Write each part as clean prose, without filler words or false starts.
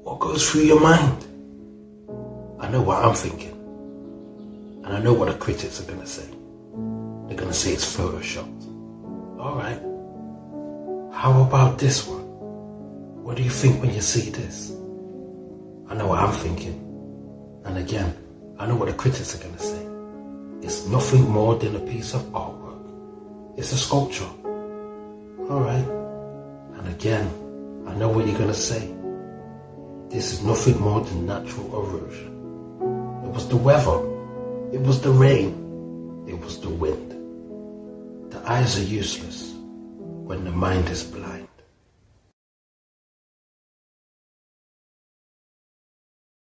What goes through your mind? I know what I'm thinking. And I know what the critics are going to say. They're going to say it's photoshopped. Alright. How about this one? What do you think when you see this? I know what I'm thinking. And again, I know what the critics are going to say. It's nothing more than a piece of artwork. It's a sculpture. Alright. And again, I know what you're going to say. This is nothing more than natural erosion. It was the weather. It was the rain. It was the wind. The eyes are useless when the mind is blind.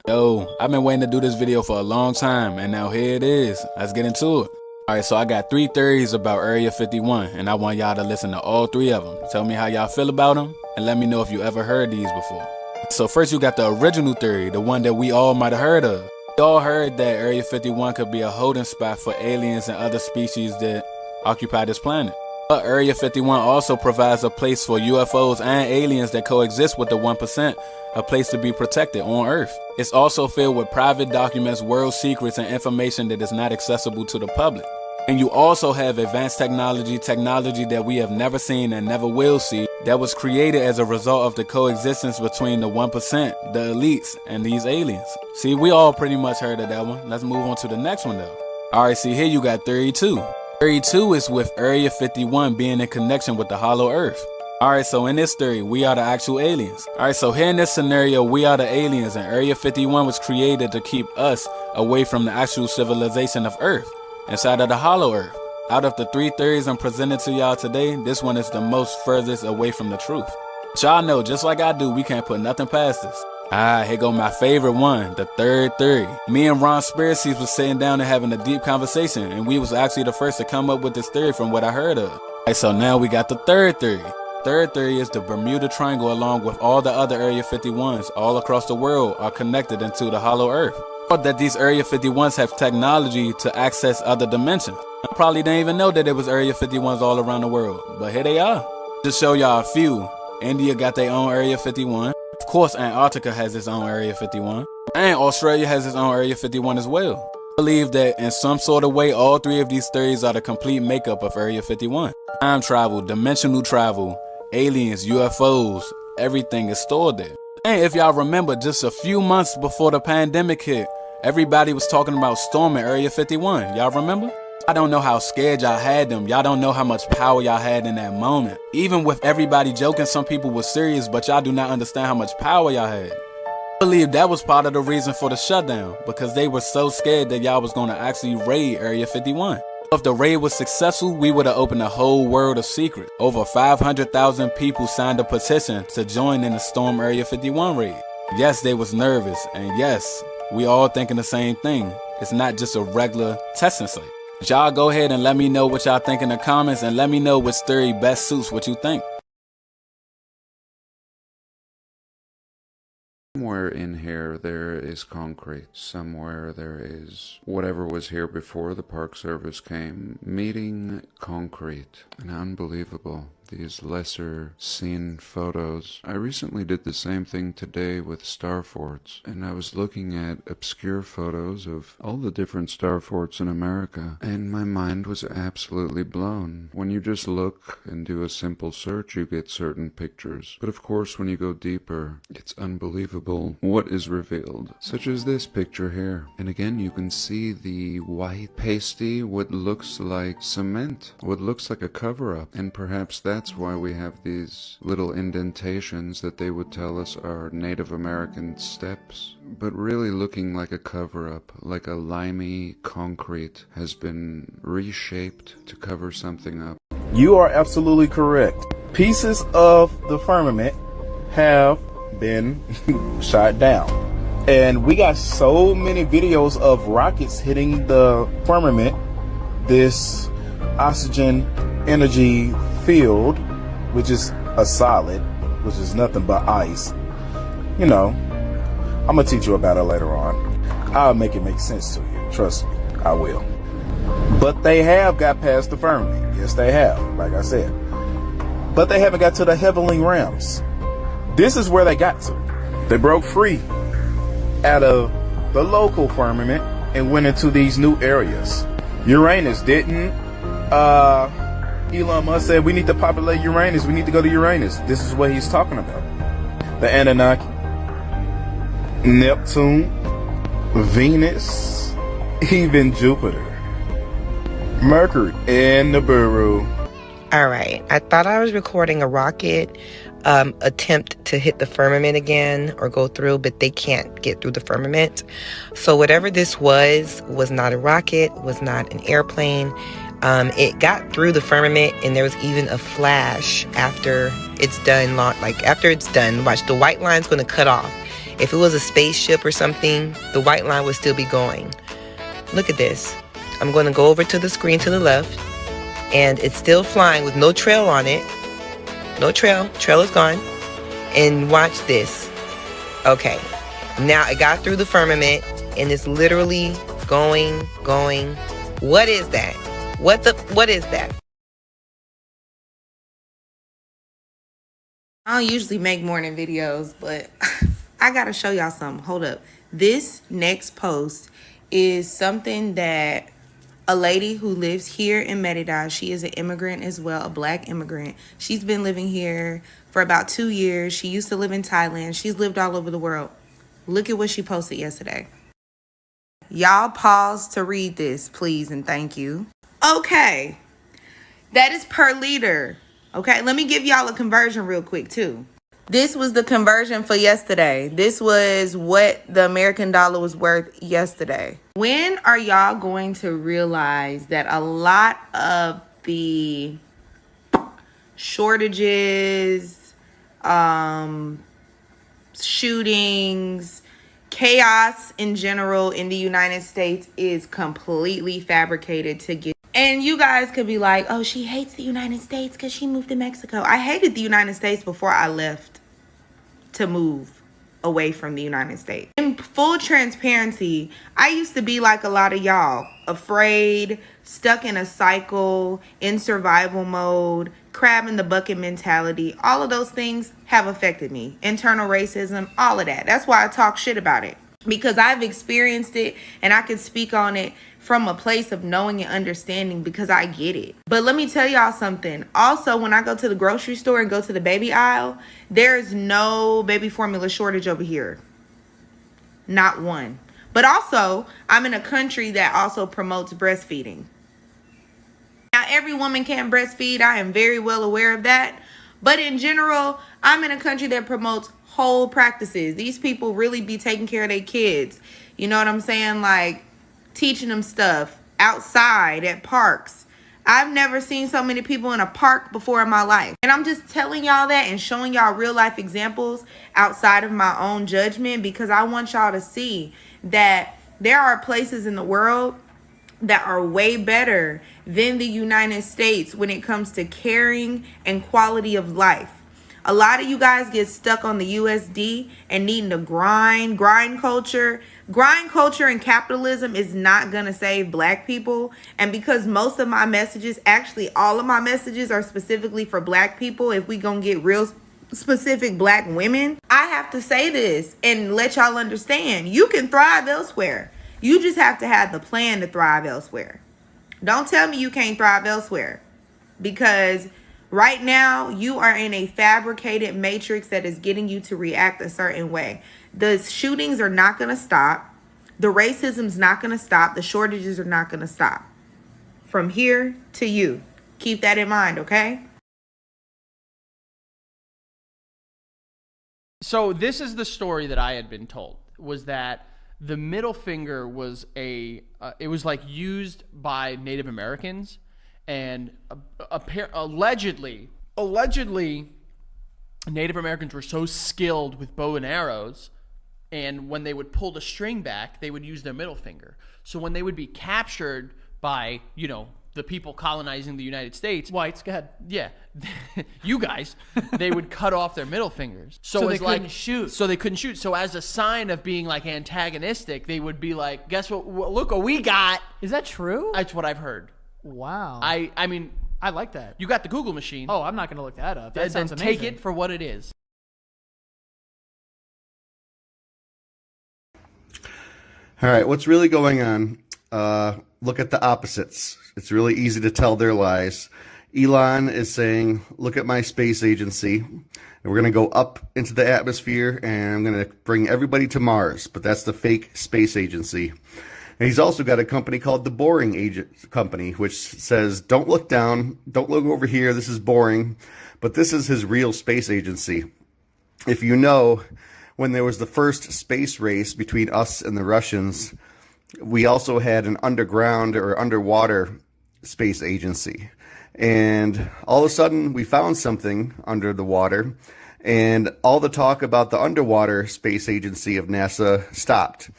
Yo, I've been waiting to do this video for a long time, and now here it is. Let's get into it. Alright, so I got 3 theories about Area 51, and I want y'all to listen to all 3 of them. Tell me how y'all feel about them, and let me know if you ever heard these before. So first you got the original theory, the one that we all might have heard of. We all heard that Area 51 could be a holding spot for aliens and other species that occupy this planet. But Area 51 also provides a place for UFOs and aliens that coexist with the 1%, a place to be protected on Earth. It's also filled with private documents, world secrets, and information that is not accessible to the public. And you also have advanced technology that we have never seen and never will see, that was created as a result of the coexistence between the 1%, the elites, and these aliens. See, we all pretty much heard of that one. Let's move on to the next one though. Alright, see here you got theory 2. Theory 2 is with Area 51 being in connection with the hollow earth. Alright, so in this theory, we are the actual aliens. Alright, so here in this scenario, we are the aliens, and Area 51 was created to keep us away from the actual civilization of Earth, inside of the hollow earth. Out of the 3 theories I'm presenting to y'all today, this one is the most furthest away from the truth. But y'all know, just like I do, we can't put nothing past this. Here go my favorite one, the 3rd theory. Me and Ron Spiracies was sitting down and having a deep conversation, and we was actually the first to come up with this theory from what I heard of. Alright, so now we got the 3rd theory. 3rd theory is the Bermuda Triangle, along with all the other Area 51s all across the world, are connected into the hollow earth. Or that these Area 51s have technology to access other dimensions. I probably didn't even know that there was Area 51s all around the world, but here they are. Just show y'all a few. India got their own Area 51. Of course, Antarctica has its own Area 51. And Australia has its own Area 51 as well. I believe that in some sort of way, all 3 of these theories are the complete makeup of Area 51. Time travel, dimensional travel, aliens, UFOs, everything is stored there. And if y'all remember, just a few months before the pandemic hit, everybody was talking about storming Area 51. Y'all remember? I don't know how scared y'all had them. Y'all don't know how much power y'all had in that moment. Even with everybody joking, some people were serious, but y'all do not understand how much power y'all had. I believe that was part of the reason for the shutdown, because they were so scared that y'all was going to actually raid Area 51. If the raid was successful, we would have opened a whole world of secrets. Over 500,000 people signed a petition to join in the Storm Area 51 raid. Yes, they was nervous, and yes, we all thinking the same thing. It's not just a regular testing site. Y'all go ahead and let me know what y'all think in the comments, and let me know which theory best suits what you think. Somewhere in here there is concrete. Somewhere there is whatever was here before the Park Service came, meeting concrete. And unbelievable. These lesser seen photos. I recently did the same thing today with star forts, and I was looking at obscure photos of all the different star forts in America, and my mind was absolutely blown. When you just look and do a simple search, you get certain pictures. But of course, when you go deeper, it's unbelievable what is revealed, such as this picture here. And again, you can see the white, pasty, what looks like cement, what looks like a cover-up, and perhaps that's why we have these little indentations that they would tell us are Native American steps, but really looking like a cover-up, like a limey concrete has been reshaped to cover something up. You are absolutely correct. Pieces of the firmament have been shot down, and we got so many videos of rockets hitting the firmament, this oxygen energy field, which is a solid, which is nothing but ice. You know, I'm gonna teach you about it later on. I'll make it make sense to you. Trust me, I will. But they have got past the firmament. Yes, they have, like I said. But they haven't got to the heavenly realms. This is where they got to. They broke free out of the local firmament and went into these new areas. Uranus didn't. Elon Musk said we need to populate Uranus. We need to go to Uranus. This is what he's talking about. The Anunnaki, Neptune, Venus, even Jupiter, Mercury, and Nibiru. All right. I thought I was recording a rocket attempt to hit the firmament again or go through, but they can't get through the firmament. So whatever this was not a rocket, was not an airplane. It got through the firmament, and there was even a flash after it's done. After it's done, watch, the white line's going to cut off. If it was a spaceship or something, the white line would still be going. Look at this. I'm going to go over to the screen to the left, and it's still flying with no trail on it. No trail. Trail is gone. And watch this. Okay. Now it got through the firmament, and it's literally going. What is that? What is that? I don't usually make morning videos, but I gotta show y'all something. Hold up. This next post is something that a lady who lives here in Merida, she is an immigrant as well, a black immigrant. She's been living here for about 2 years. She used to live in Thailand. She's lived all over the world. Look at what she posted yesterday. Y'all pause to read this, please, and thank you. Okay, that is per liter. Okay, let me give y'all a conversion real quick too. This was the conversion for yesterday. This was what the American dollar was worth yesterday. When are y'all going to realize that a lot of the shortages, shootings, chaos in general in the United States is completely fabricated to get? And you guys could be like, oh, she hates the United States because she moved to Mexico. I hated the United States before I left to move away from the United States. In full transparency, I used to be like a lot of y'all, afraid, stuck in a cycle, in survival mode, crab in the bucket mentality. All of those things have affected me. Internal racism, all of that. That's why I talk shit about it, because I've experienced it and I can speak on it from a place of knowing and understanding, because I get it. But let me tell y'all something. Also, when I go to the grocery store and go to the baby aisle, there's no baby formula shortage over here. Not one. But also, I'm in a country that also promotes breastfeeding. Now, every woman can't breastfeed. I am very well aware of that. But in general, I'm in a country that promotes whole practices. These people really be taking care of their kids. You know what I'm saying? Like, teaching them stuff outside at parks. I've never seen so many people in a park before in my life. And I'm just telling y'all that and showing y'all real life examples outside of my own judgment, because I want y'all to see that there are places in the world that are way better than the United States when it comes to caring and quality of life. A lot of you guys get stuck on the USD and needing to grind culture. Grind culture and capitalism is not going to save black people. And because most of my messages, actually all of my messages, are specifically for black people, if we going to get real specific, black women, I have to say this and let y'all understand. You can thrive elsewhere. You just have to have the plan to thrive elsewhere. Don't tell me you can't thrive elsewhere, because right now, you are in a fabricated matrix that is getting you to react a certain way. The shootings are not going to stop. The racism's not going to stop. The shortages are not going to stop. From here to you. Keep that in mind, okay? So this is the story that I had been told, was that the middle finger was it was like used by Native Americans. And allegedly, Native Americans were so skilled with bow and arrows, and when they would pull the string back, they would use their middle finger. So when they would be captured by, the people colonizing the United States, whites, go ahead. Yeah, you guys, they would cut off their middle fingers. So they couldn't shoot. So they couldn't shoot. So as a sign of being like antagonistic, they would be like, "Guess what? Look what we got." Is that true? That's what I've heard. Wow. I mean, I like that. You got the Google machine. Oh, I'm not going to look that up. That sounds amazing. Take it for what it is. All right, what's really going on? Look at the opposites. It's really easy to tell their lies. Elon is saying, look at my space agency, and we're going to go up into the atmosphere, and I'm going to bring everybody to Mars, but that's the fake space agency. And he's also got a company called the Boring Agent Company, which says, don't look down, don't look over here, this is boring, but this is his real space agency. If you know, when there was the first space race between us and the Russians, we also had an underground or underwater space agency. And all of a sudden, we found something under the water, and all the talk about the underwater space agency of NASA stopped.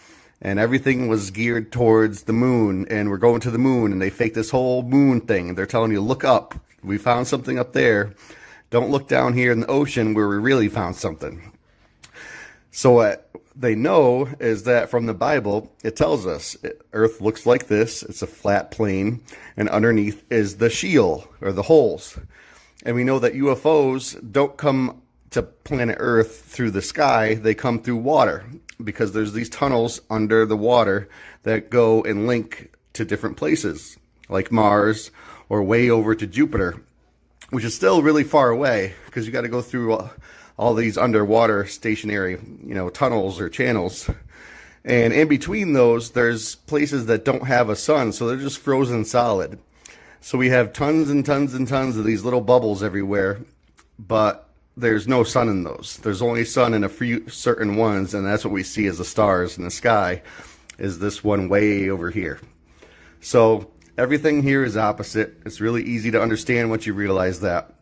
And everything was geared towards the moon, and we're going to the moon, and they fake this whole moon thing, and they're telling you, look up. We found something up there. Don't look down here in the ocean where we really found something. So what they know is that from the Bible, it tells us Earth looks like this. It's a flat plane, and underneath is the Sheol, or the holes. And we know that UFOs don't come to planet Earth through the sky. They come through water, because there's these tunnels under the water that go and link to different places, like Mars or way over to Jupiter, which is still really far away, because you got to go through all these underwater stationary, tunnels or channels. And in between those, there's places that don't have a sun, so they're just frozen solid. So we have tons and tons and tons of these little bubbles everywhere, but there's no sun in those. There's only sun in a few certain ones, and that's what we see as the stars in the sky, is this one way over here. So everything here is opposite. It's really easy to understand once you realize that.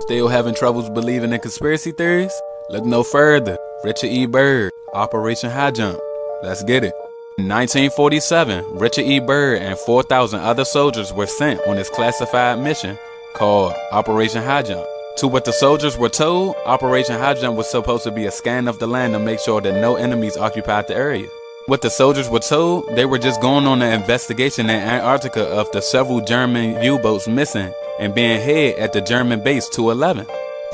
Still having troubles believing in conspiracy theories? Look no further. Richard E. Byrd, Operation High Jump. Let's get it. In 1947, Richard E. Byrd and 4,000 other soldiers were sent on this classified mission called Operation High Jump. To what the soldiers were told, Operation High Jump was supposed to be a scan of the land to make sure that no enemies occupied the area. What the soldiers were told, they were just going on an investigation in Antarctica of the several German U-boats missing and being hid at the German base 211.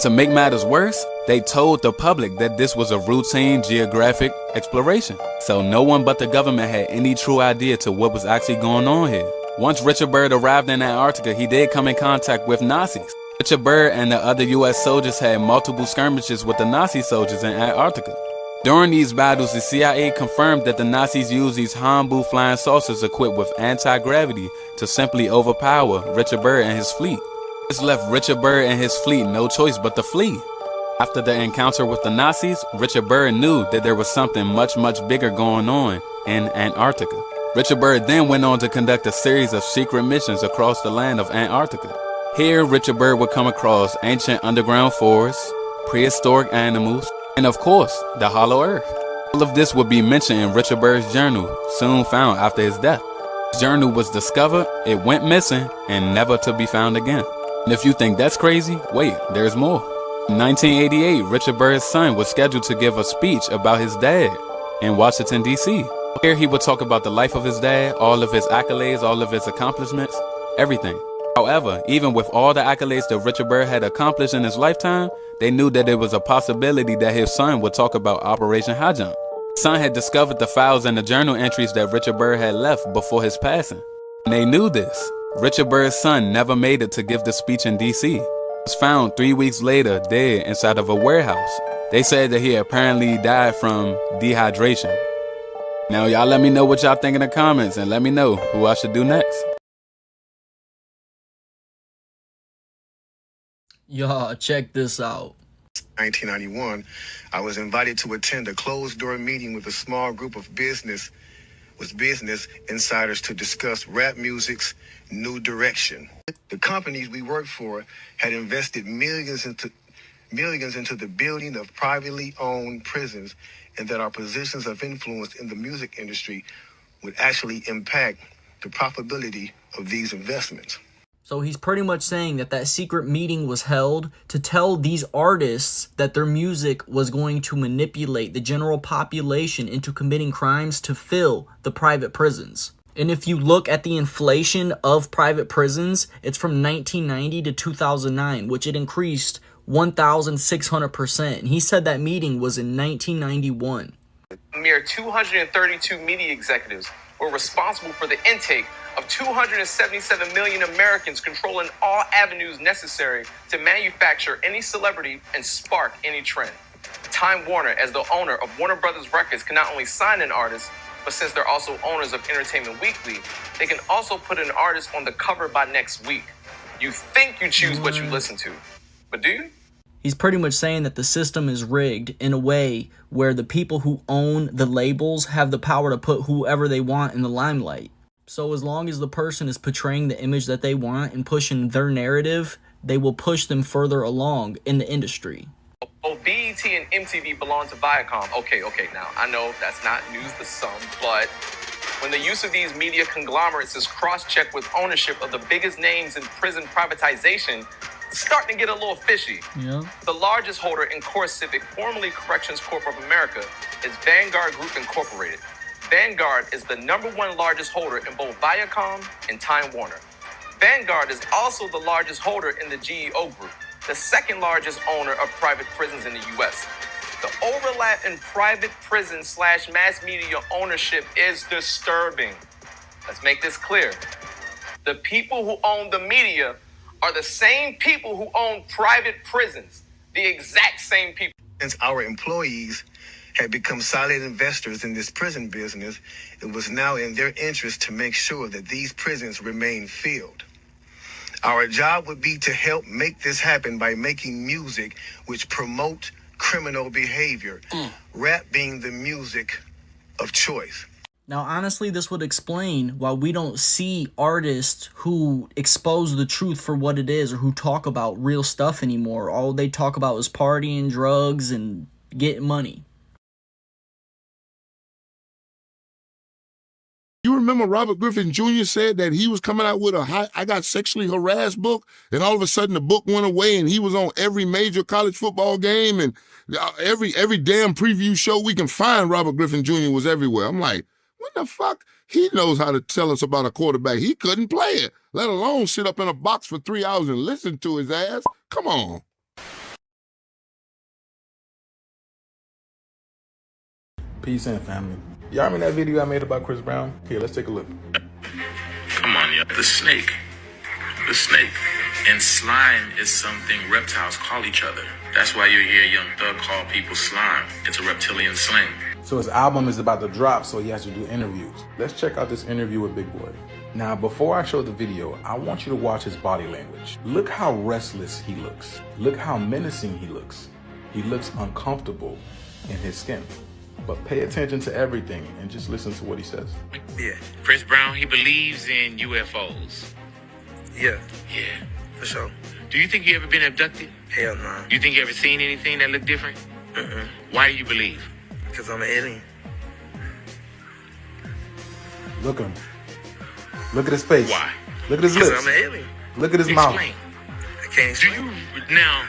To make matters worse, they told the public that this was a routine geographic exploration. So no one but the government had any true idea to what was actually going on here. Once Richard Byrd arrived in Antarctica, he did come in contact with Nazis. Richard Byrd and the other U.S. soldiers had multiple skirmishes with the Nazi soldiers in Antarctica. During these battles, the CIA confirmed that the Nazis used these Hanbu flying saucers equipped with anti-gravity to simply overpower Richard Byrd and his fleet. This left Richard Byrd and his fleet no choice but to flee. After the encounter with the Nazis, Richard Byrd knew that there was something much, much bigger going on in Antarctica. Richard Byrd then went on to conduct a series of secret missions across the land of Antarctica. Here, Richard Byrd would come across ancient underground forests, prehistoric animals, and of course, the hollow earth. All of this would be mentioned in Richard Byrd's journal, soon found after his death. His journal was discovered, it went missing, and never to be found again. And if you think that's crazy, wait, there's more. In 1988, Richard Byrd's son was scheduled to give a speech about his dad in Washington, D.C. Here he would talk about the life of his dad, all of his accolades, all of his accomplishments, everything. However, even with all the accolades that Richard Byrd had accomplished in his lifetime, they knew that there was a possibility that his son would talk about Operation High Jump. His son had discovered the files and the journal entries that Richard Byrd had left before his passing. And they knew this. Richard Byrd's son never made it to give the speech in D.C. He was found 3 weeks later dead inside of a warehouse. They said that he apparently died from dehydration. Now y'all let me know what y'all think in the comments, and let me know who I should do next. Y'all, check this out. 1991, I was invited to attend a closed-door meeting with a small group of business insiders to discuss rap music's new direction. The companies we worked for had invested millions into the building of privately owned prisons, and that our positions of influence in the music industry would actually impact the profitability of these investments. So he's pretty much saying that that secret meeting was held to tell these artists that their music was going to manipulate the general population into committing crimes to fill the private prisons. And if you look at the inflation of private prisons, it's from 1990 to 2009, which it increased 1,600%. And he said that meeting was in 1991. A mere 232 media executives were responsible for the intake of 277 million Americans, controlling all avenues necessary to manufacture any celebrity and spark any trend. Time Warner, as the owner of Warner Brothers Records, can not only sign an artist, but since they're also owners of Entertainment Weekly, they can also put an artist on the cover by next week. You think you choose what you listen to, but do you? He's pretty much saying that the system is rigged in a way where the people who own the labels have the power to put whoever they want in the limelight. So as long as the person is portraying the image that they want and pushing their narrative, they will push them further along in the industry. Both BET and MTV belong to Viacom. Okay, now I know that's not news to some, but when the use of these media conglomerates is cross-checked with ownership of the biggest names in prison privatization, it's starting to get a little fishy. Yeah. The largest holder in Core Civic, formerly Corrections Corp of America, is Vanguard Group Incorporated. Vanguard is the #1 largest holder in both Viacom and Time Warner. Vanguard is also the largest holder in the GEO Group, the second largest owner of private prisons in the U.S. The overlap in private prison / mass media ownership is disturbing. Let's make this clear. The people who own the media are the same people who own private prisons, the exact same people. Since our employees had become solid investors in this prison business, it was now in their interest to make sure that these prisons remain filled. Our job would be to help make this happen by making music which promote criminal behavior, rap being the music of choice. Now, honestly, this would explain why we don't see artists who expose the truth for what it is or who talk about real stuff anymore. All they talk about is partying, drugs, and getting money. You remember Robert Griffin Jr. said that he was coming out with a I got sexually harassed book, and all of a sudden the book went away and he was on every major college football game and every damn preview show we can find. Robert Griffin Jr. was everywhere. I'm like, what the fuck? He knows how to tell us about a quarterback. He couldn't play it, let alone sit up in a box for 3 hours and listen to his ass. Come on. Peace and family. Y'all remember that video I made about Chris Brown? Here, let's take a look. Come on, yo. The snake. And slime is something reptiles call each other. That's why you hear Young Thug call people slime. It's a reptilian slang. So his album is about to drop, so he has to do interviews. Let's check out this interview with Big Boy. Now, before I show the video, I want you to watch his body language. Look how restless he looks. Look how menacing he looks. He looks uncomfortable in his skin. But pay attention to everything and just listen to what he says. Yeah. Chris Brown, he believes in UFOs. Yeah, Yeah. for sure. Do you think you ever been abducted? Hell no. You think you ever seen anything that looked different? Why do you believe? Because I'm an alien. Look at him. Look at his face. Why? Look at his Because lips. I'm an alien. Look at his mouth. Explain. I can't Do explain.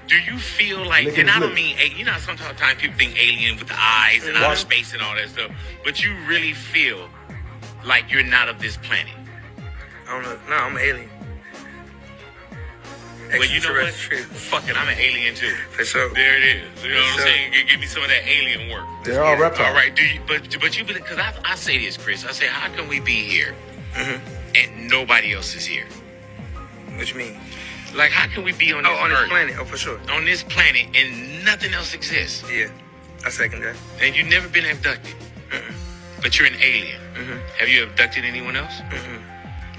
do you feel like, Look at and his I don't lips. mean, you know, sometimes people think alien with the eyes and outer space and all that stuff, but you really feel like you're not of this planet. I don't know. No, I'm an alien. Well, you know what? Extraterrestrial. Fuck it, I'm an alien too. For sure. There it is. You know what I'm saying? Give me some of that alien work. They're all reptiles. All right, but you believe, because I say this, Chris. I say, how can we be here and nobody else is here? What you mean? Like, how can we be on this on this earth, planet? Oh, for sure. on this planet, and nothing else exists? Yeah, I second that. And you've never been abducted, but you're an alien. Have you abducted anyone else?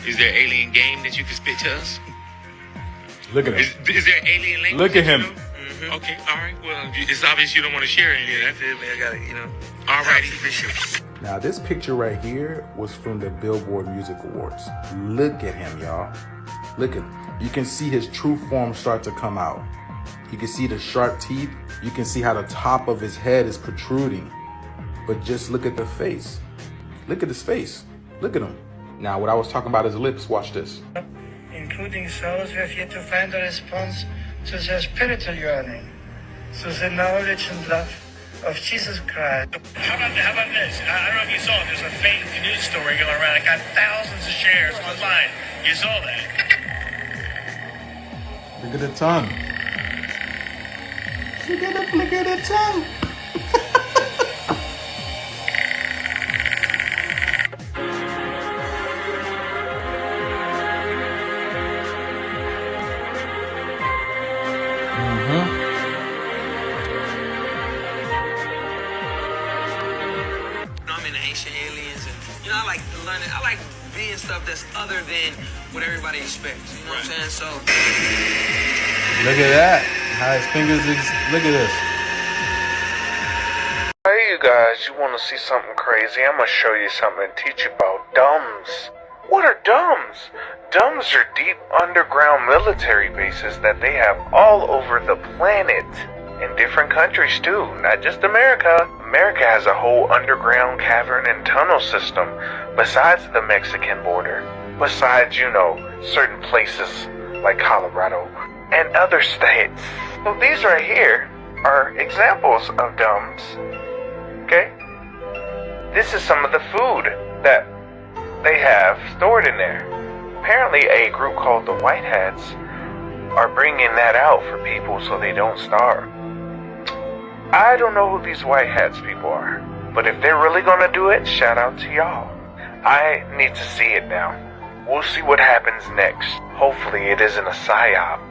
Is there an alien game that you can spit to us? Look at him. Is there an alien language? Look at that you him. know? Okay, all right. Well, it's obvious you don't want to share any of You that. feel me? I got it, you know. All righty. Now, this picture right here was from the Billboard Music Awards. Look at him, y'all. Look at him. You can see his true form start to come out. You can see the sharp teeth. You can see how the top of his head is protruding. But just look at the face. Look at his face. Look at him. Now, what I was talking about his lips, watch this. Including souls who have yet to find a response to their spiritual yearning, through the knowledge and love of Jesus Christ. How about this? I don't know if you saw it. There's a fake news story going around. It got thousands of shares online. You saw that? Look at the tongue. Look at the tongue. I'm into ancient aliens, and I like learning. I like being stuff that's other than what everybody expects. You know what I'm saying? So look at that. How his fingers look at this. Hey you guys, you want to see something crazy? I'm gonna show you something and teach you about dumbs. What are dumbs? Dumbs are deep underground military bases that they have all over the planet. In different countries too, not just America. America has a whole underground cavern and tunnel system besides the Mexican border. Besides, certain places like Colorado and other states. So these right here are examples of dumbs. Okay? This is some of the food that they have stored in there. Apparently a group called the White Hats are bringing that out for people so they don't starve. I don't know who these White Hats people are, but if they're really gonna do it, shout out to y'all. I need to see it now. We'll see what happens next. Hopefully it isn't a psyop.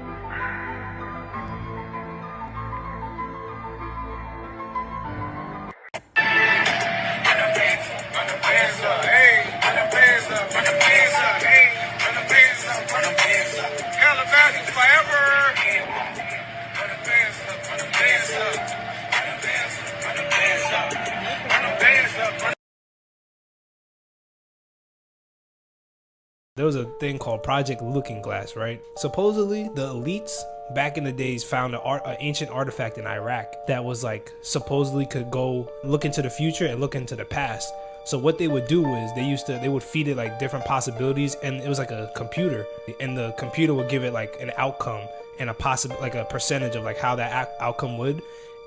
There was a thing called Project Looking Glass, right? Supposedly, the elites back in the days found an ancient artifact in Iraq that was like supposedly could go look into the future and look into the past. So what they would do is they would feed it like different possibilities, and it was like a computer, and the computer would give it like an outcome and a percentage of like how that outcome would.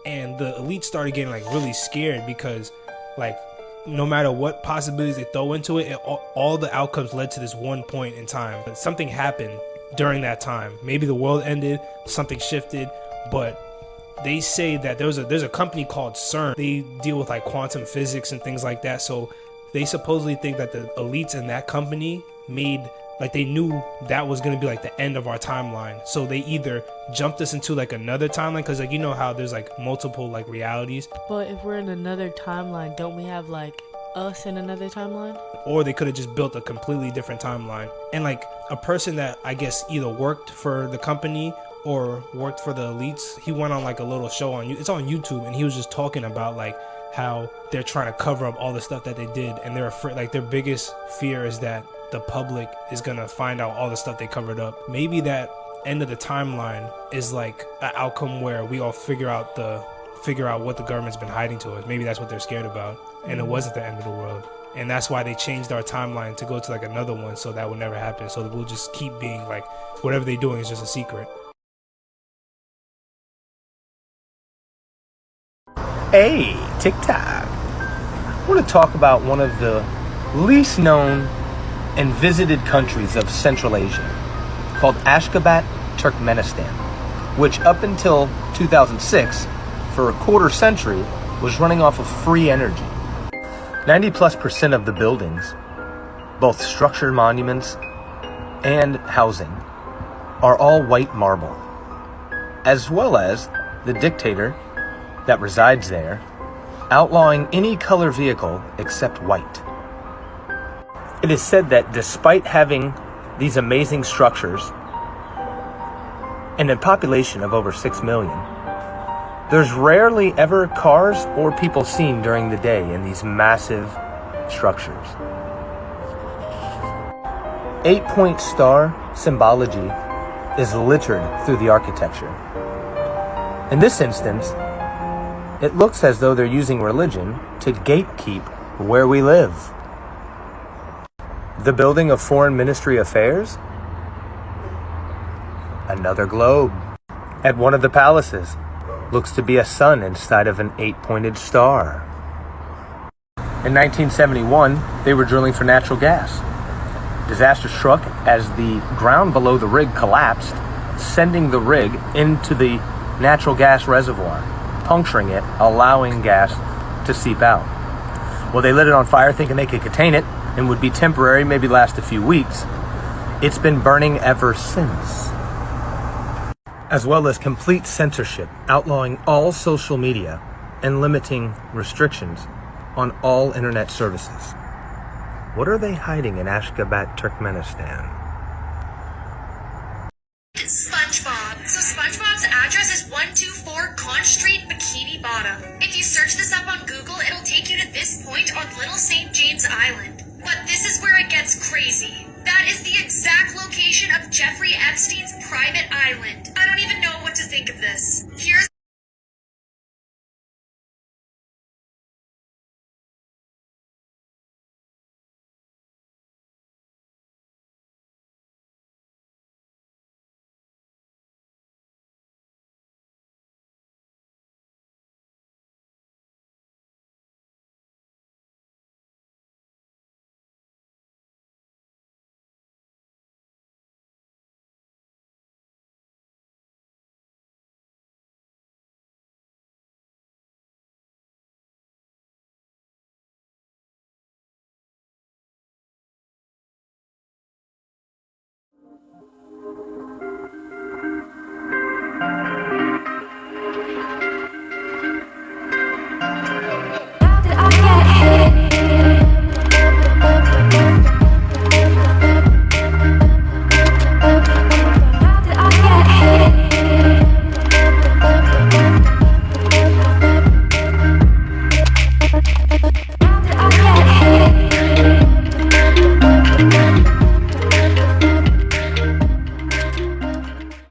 And the elites started getting like really scared because like no matter what possibilities they throw into it, all the outcomes led to this one point in time. But something happened during that time. Maybe the world ended, something shifted, but they say that there's a company called CERN. They deal with like quantum physics and things like that. So they supposedly think that the elites in that company they knew that was going to be like the end of our timeline. So they either jumped us into like another timeline, because like how there's like multiple like realities. But if we're in another timeline, don't we have like us in another timeline? Or they could have just built a completely different timeline. And like a person that I guess either worked for the company or worked for the elites, he went on like a little show it's on YouTube, and he was just talking about like how they're trying to cover up all the stuff that they did, and they're afraid, like their biggest fear is that the public is gonna find out all the stuff they covered up. Maybe that end of the timeline is like an outcome where we all figure out what the government's been hiding to us. Maybe that's what they're scared about, and it wasn't the end of the world, and that's why they changed our timeline to go to like another one, so that would never happen, so that we'll just keep being like whatever they're doing is just a secret. Hey, TikTok. I want to talk about one of the least known and visited countries of Central Asia, called Ashgabat, Turkmenistan, which up until 2006, for a quarter century, was running off of free energy. 90+% of the buildings, both structured monuments and housing, are all white marble, as well as the dictator that resides there, outlawing any color vehicle except white. It is said that despite having these amazing structures and a population of over 6 million, there's rarely ever cars or people seen during the day in these massive structures. 8-point star symbology is littered through the architecture. In this instance, it looks as though they're using religion to gatekeep where we live. The building of Foreign Ministry Affairs? Another globe. At one of the palaces, looks to be a sun inside of an 8-pointed star. In 1971, they were drilling for natural gas. Disaster struck as the ground below the rig collapsed, sending the rig into the natural gas reservoir, puncturing it, allowing gas to seep out. Well, they lit it on fire thinking they could contain it and would be temporary, maybe last a few weeks. It's been burning ever since. As well as complete censorship, outlawing all social media and limiting restrictions on all internet services. What are they hiding in Ashgabat, Turkmenistan? SpongeBob. So SpongeBob's address is 124 Conch Street, Bikini Bottom. If you search this up on Google, it'll take you to this point on Little St. James Island. But this is where it gets crazy. That is the exact location of Jeffrey Epstein's private island. I don't even know what to think of this. Here's